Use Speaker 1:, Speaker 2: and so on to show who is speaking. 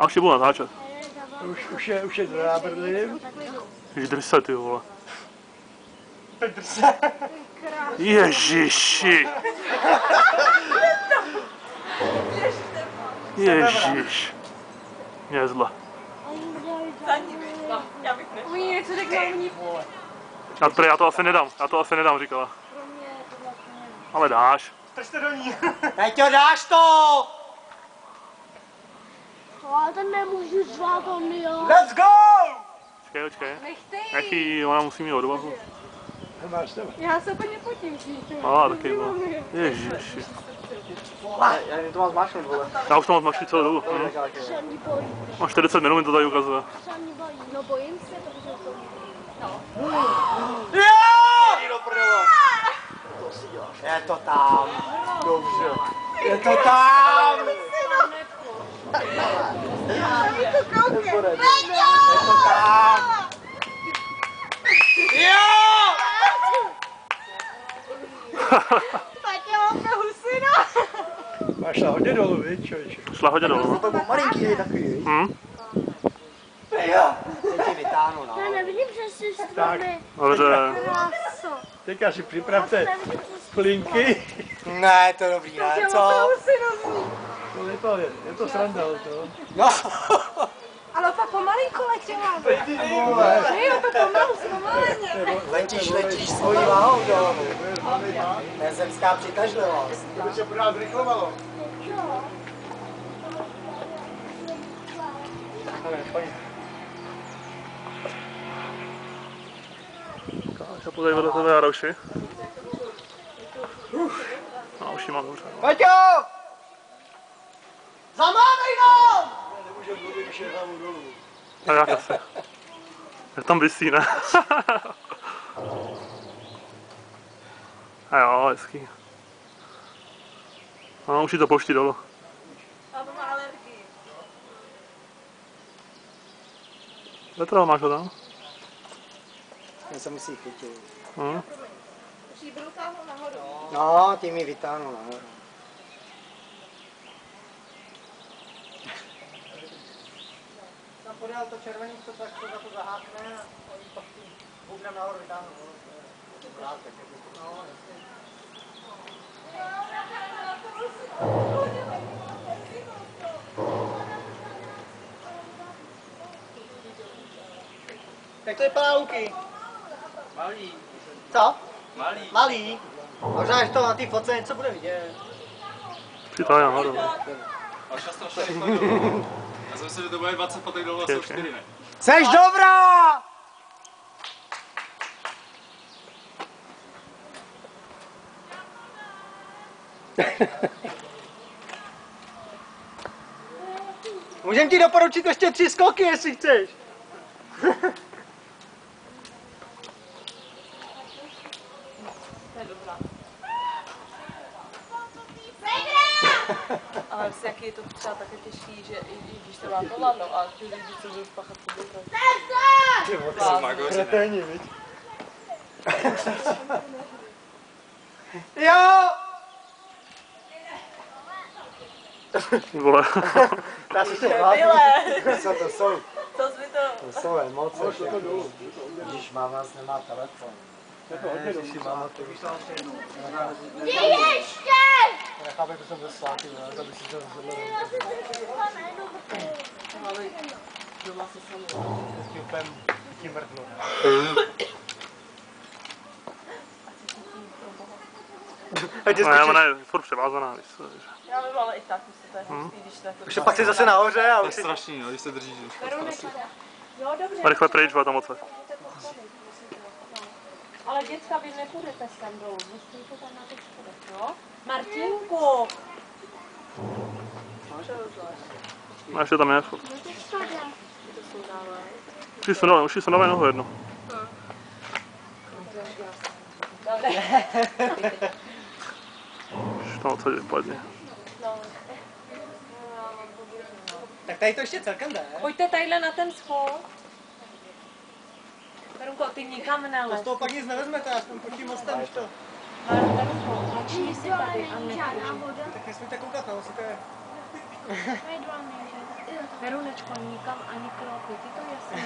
Speaker 1: A už je budu natáčet.
Speaker 2: Už je do nábrdlím.
Speaker 1: Ježiš, drž se, ty vole.
Speaker 2: Drž se.
Speaker 1: Ježiši. Ježiš. Mě je zle.
Speaker 3: Oni něco řeknou, oni...
Speaker 1: Já to asi nedám, říkala. Ale dáš.
Speaker 2: Držte do ní. Peťo, dáš to!
Speaker 4: Ale ten nemůžu zvát, on jo.
Speaker 2: Let's go!
Speaker 1: Počkej.
Speaker 3: Nechtej.
Speaker 1: Nechý, ona musí mít odvahu.
Speaker 3: Já se úplně potím.
Speaker 1: Taky no. Ježiši.
Speaker 2: Já to mám zmáčknout, vole.
Speaker 1: Já už to mám zmačknout celou dobu. Mám 40 minut, mi to tady ukazuje.
Speaker 4: No bojím se, protože to...
Speaker 2: Jo! Je to tam. Dobře. Je to tam. Je to tam. Jo!
Speaker 3: Tak já mám pro husina.
Speaker 2: Máš šla hodně dolů, víš, člověče.
Speaker 1: Šla hodně dolů.
Speaker 2: To byl malinký, je takový, víš. Jo. Teď ti vytáhnu, no.
Speaker 4: Já nevidím, že jsi stromy.
Speaker 1: Dobře.
Speaker 4: Kráso.
Speaker 2: Teďka si připravte plinky.
Speaker 5: Ne, to je dobrý, ne, co?
Speaker 2: Je to sranda, to.
Speaker 5: No.
Speaker 3: Ale pak pomalinku letěla. Jo, to pomalu, zpomaleně.
Speaker 5: Letíš svojí váhou dolů. To je zemská přitažlivost.
Speaker 2: To by se pořád zrychlovalo.
Speaker 1: Já půjdu vedle tebe, Jaroši. A už ji mám dobře.
Speaker 5: Paťo! Zamávej nám!
Speaker 2: Nemůžeme mluvit, když je hlavou dolů.
Speaker 1: A jak asi? Jak tam visí, ne? A jo, hezký. No, už ji to pouští dolů.
Speaker 3: A to má alergii.
Speaker 1: Petra, máš ho tam?
Speaker 5: Ten se musí chytit.
Speaker 3: Musí byl táhnout nahoru.
Speaker 5: No, ty mi vytáhnu nahoru. Tam podél to červený, to tak to za to zahákne a oni pak tím bubnem nahoru vytáhnou. No, jak to vypadá, Luky?
Speaker 2: Malý.
Speaker 5: Co?
Speaker 2: Malý.
Speaker 5: Malý. Možná, až to na té fotce něco bude vidět.
Speaker 1: Přitáhne nahoru.
Speaker 6: Ale šla strašně rychle dolů. Já jsem myslel, že to bude 20 patek dolů a jsou 4, ne?
Speaker 5: Seš dobrá! Můžem ti doporučit ještě 3 skoky, jestli chceš.
Speaker 3: Ale jaký je to třeba také těžký, že i když to má toladlo a ty lidi, co budou spáchat, to budou
Speaker 2: Kreténi, viď?
Speaker 5: Jo!
Speaker 1: Vole.
Speaker 5: Já si to Co to jsou?
Speaker 3: To jsi to...
Speaker 5: To jsou emoce. Když máma nemá telefon. Ježiši, máma to víš.
Speaker 4: Ty ještě!
Speaker 5: Nechápej, že jsem ze sláky, to by si to rozhodl.
Speaker 3: Ale doma se sami.
Speaker 5: Vždycky úplně ti mrdnu.
Speaker 1: Ne, ona je furt převázaná, víš co.
Speaker 3: Já vím, ale i tak, to je hustý, když to jako...
Speaker 5: Už je pak si zase nahoře a
Speaker 6: To je
Speaker 5: už si...
Speaker 6: strašný, no, když se držíš.
Speaker 3: Jo, dobře.
Speaker 1: A rychle pryč, bude tam moc.
Speaker 3: Ale děcka, vy nepůjdete sem dolů, vy stojíte tam na těch schodech, jo? Martinku!
Speaker 1: A ještě tam je furt. Už ji sundávají nohu jedno. Už tam odsadí vypadně.
Speaker 5: Tak tady to ještě celkem jde.
Speaker 3: Pojďte tadyhle na ten schod. Perunko, ty nikam
Speaker 5: To z
Speaker 3: nelez.
Speaker 5: toho pak nic nevezmete, aspoň pod tím mostem, už to.
Speaker 3: Perunko, začni si tady a nepůjde.
Speaker 5: Tak nesmíte koukat, no, musíte...
Speaker 4: Mají 2 měže.
Speaker 3: Verunečko, nikam ani kroky, ty to jasný.